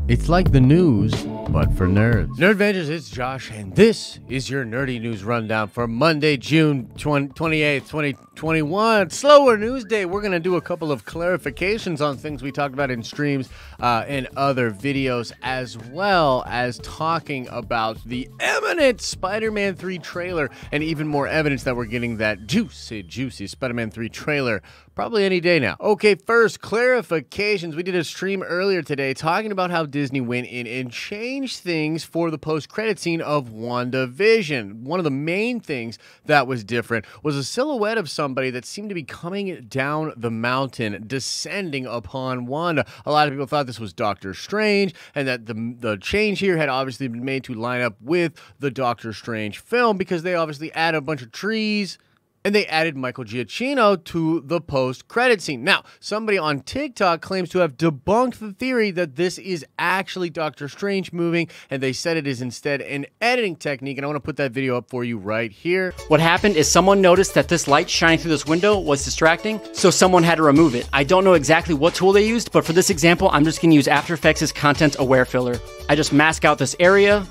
It's like the news, but for nerds. Nerdvengers, it's Josh, and this is your nerdy news rundown for Monday, June 28th, 2021. Slower news day. We're going to do a couple of clarifications on things we talked about in streams and other videos, as well as talking about the imminent Spider-Man 3 trailer and even more evidence that we're getting that juicy Spider-Man 3 trailer probably any day now. Okay, first, clarifications. We did a stream earlier today talking about how Disney went in and changed things for the post-credit scene of WandaVision. One of the main things that was different was a silhouette of somebody that seemed to be coming down the mountain, descending upon Wanda. A lot of people thought this was Doctor Strange, and that the change here had obviously been made to line up with the Doctor Strange film because they obviously added a bunch of trees, and they added Michael Giacchino to the post-credit scene. Now, somebody on TikTok claims to have debunked the theory that this is actually Doctor Strange moving, and they said it is instead an editing technique, and I want to put that video up for you right here. What happened is someone noticed that this light shining through this window was distracting, so someone had to remove it. I don't know exactly what tool they used, but for this example, I'm just going to use After Effects' Content Aware Filler. I just mask out this area,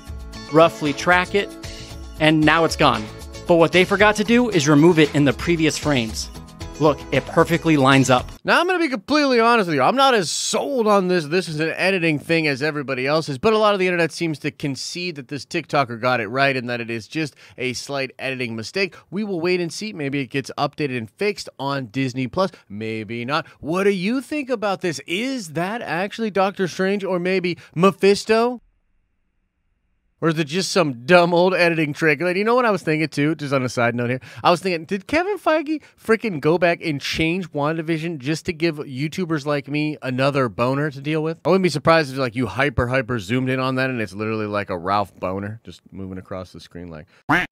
roughly track it, and now it's gone. But what they forgot to do is remove it in the previous frames. Look, it perfectly lines up. Now, I'm going to be completely honest with you. I'm not as sold on this is an editing thing as everybody else is, but a lot of the internet seems to concede that this TikToker got it right and that it is just a slight editing mistake. We will wait and see. Maybe it gets updated and fixed on Disney+. Maybe not. What do you think about this? Is that actually Doctor Strange or maybe Mephisto? Or is it just some dumb old editing trick? Like, you know what I was thinking too? Just on a side note here. I was thinking, did Kevin Feige freaking go back and change WandaVision just to give YouTubers like me another boner to deal with? I wouldn't be surprised if like you hyper zoomed in on that and it's literally like a Ralph boner just moving across the screen like.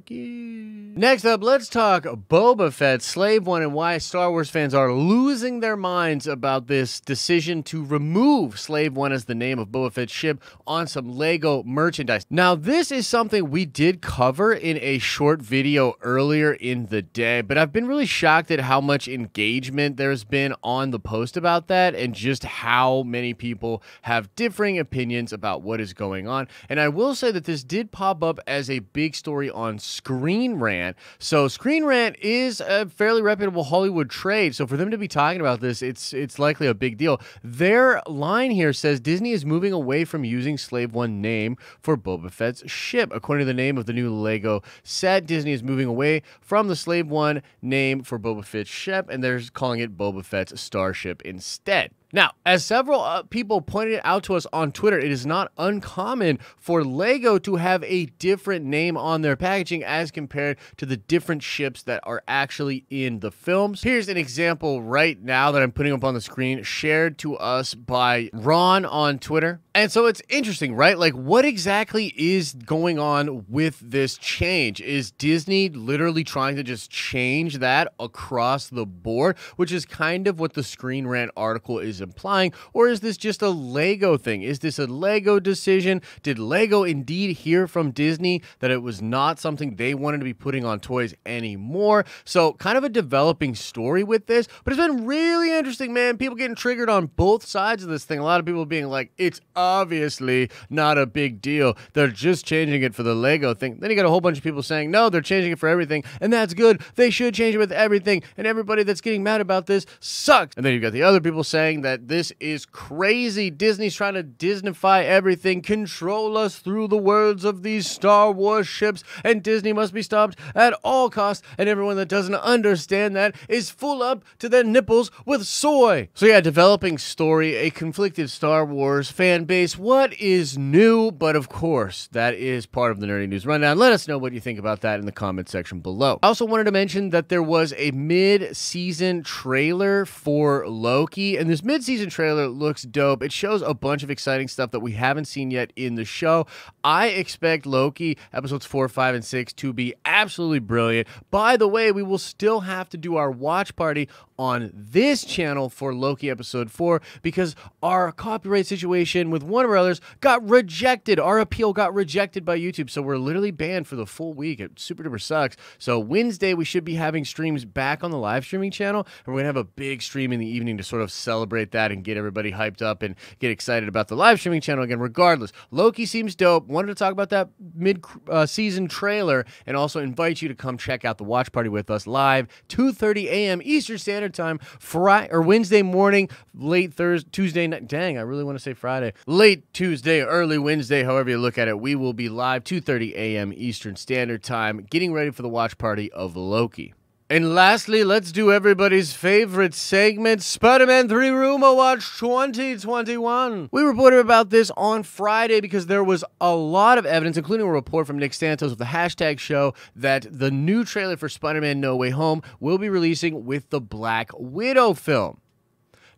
Next up, let's talk Boba Fett Slave 1 and why Star Wars fans are losing their minds about this decision to remove Slave 1 as the name of Boba Fett's ship on some Lego merchandise. Now, this is something we did cover in a short video earlier in the day, but I've been really shocked at how much engagement there's been on the post about that and just how many people have differing opinions about what is going on. And I will say that this did pop up as a big story on Screen Rant. So Screen Rant is a fairly reputable Hollywood trade, so for them to be talking about this, it's likely a big deal. Their line here says Disney is moving away from using Slave 1 name for Boba Fett's ship. According to the name of the new Lego set, Disney is moving away from the Slave 1 name for Boba Fett's ship, and they're calling it Boba Fett's Starship instead. Now, as several people pointed out to us on Twitter, it is not uncommon for Lego to have a different name on their packaging as compared to the different ships that are actually in the films. Here's an example right now that I'm putting up on the screen, shared to us by Ron on Twitter. And so it's interesting, right? Like, what exactly is going on with this change? Is Disney literally trying to just change that across the board, which is kind of what the Screen Rant article is implying, or is this just a Lego thing? Is this a Lego decision? Did Lego indeed hear from Disney that it was not something they wanted to be putting on toys anymore? So kind of a developing story with this, but it's been really interesting, man. People getting triggered on both sides of this thing. A lot of people being like, it's obviously not a big deal. They're just changing it for the Lego thing. Then you got a whole bunch of people saying, no, they're changing it for everything, and that's good. They should change it with everything, and everybody that's getting mad about this sucks. And then you've got the other people saying that this is crazy. Disney's trying to Disneyfy everything, control us through the words of these Star Wars ships, and Disney must be stopped at all costs, and everyone that doesn't understand that is full up to their nipples with soy. So yeah, developing story, a conflicted Star Wars fan base. What is new? But of course, that is part of the Nerdy News Rundown. Let us know what you think about that in the comment section below. I also wanted to mention that there was a mid-season trailer for Loki, and this mid-season trailer looks dope. It shows a bunch of exciting stuff that we haven't seen yet in the show. I expect Loki episodes 4, 5, and 6 to be absolutely brilliant. By the way, we will still have to do our watch party on this channel for Loki episode 4 because our copyright situation with Warner Brothers got rejected. Our appeal got rejected by YouTube, so we're literally banned for the full week. It super duper sucks. So Wednesday, we should be having streams back on the live streaming channel, and we're going to have a big stream in the evening to sort of celebrate that and get everybody hyped up and get excited about the live streaming channel again. Regardless, Loki seems dope. Wanted to talk about that mid-season trailer and also invite you to come check out the watch party with us live, 2:30 a.m. Eastern Standard Time, Wednesday morning, late Tuesday night. Dang, I really want to say Friday. Late Tuesday, early Wednesday, however you look at it, we will be live 2:30 a.m. Eastern Standard Time, getting ready for the watch party of Loki. And lastly, let's do everybody's favorite segment, SpiderMan 3 Rumor Watch 2021. We reported about this on Friday because there was a lot of evidence, including a report from Nick Santos of the hashtag show, that the new trailer for Spider-Man No Way Home will be releasing with the Black Widow film.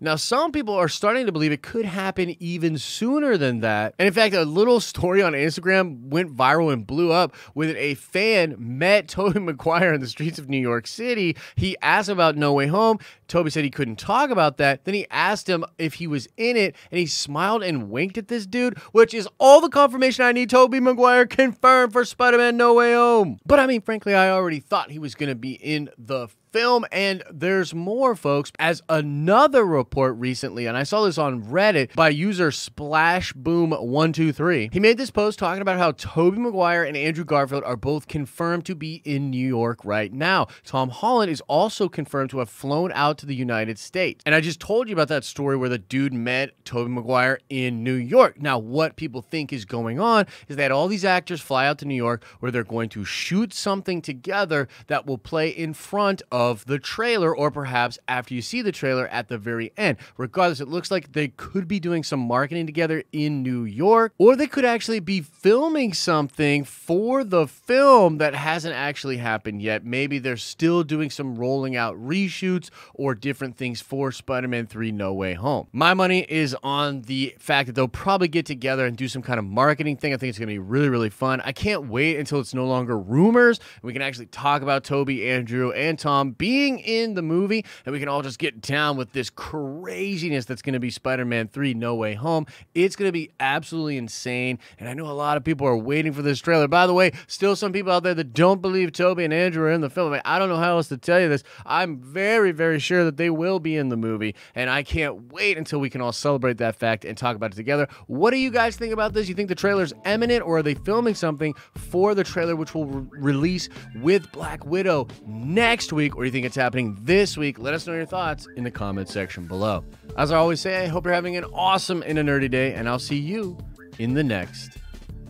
Now, some people are starting to believe it could happen even sooner than that. And in fact, a little story on Instagram went viral and blew up when a fan met Tobey Maguire in the streets of New York City. He asked about No Way Home. Tobey said he couldn't talk about that. Then he asked him if he was in it, and he smiled and winked at this dude, which is all the confirmation I need. Tobey Maguire confirmed for Spider-Man No Way Home. But I mean, frankly, I already thought he was going to be in the film, and there's more, folks, as another report recently, and I saw this on Reddit by user SplashBoom123. He made this post talking about how Tobey Maguire and Andrew Garfield are both confirmed to be in New York right now. Tom Holland is also confirmed to have flown out to the United States. And I just told you about that story where the dude met Tobey Maguire in New York. Now, what people think is going on is that all these actors fly out to New York where they're going to shoot something together that will play in front of the trailer, or perhaps after you see the trailer at the very end. Regardless, it looks like they could be doing some marketing together in New York, or they could actually be filming something for the film that hasn't actually happened yet. Maybe they're still doing some rolling out reshoots or different things for Spider-Man 3 No Way Home. My money is on the fact that they'll probably get together and do some kind of marketing thing. I think it's going to be really, really fun. I can't wait until it's no longer rumors and we can actually talk about Tobey, Andrew, and Tom being in the movie, and we can all just get down with this craziness that's going to be Spider-Man 3 No Way Home. It's going to be absolutely insane, and I know a lot of people are waiting for this trailer. By the way, still some people out there that don't believe Tobey and Andrew are in the film. I mean, I don't know how else to tell you this. I'm very, very sure that they will be in the movie, and I can't wait until we can all celebrate that fact and talk about it together. What do you guys think about this? You think the trailer's imminent, or are they filming something for the trailer which will release with Black Widow next week, or do you think it's happening this week? Let us know your thoughts in the comment section below. As I always say, I hope you're having an awesome and a nerdy day, and I'll see you in the next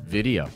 video.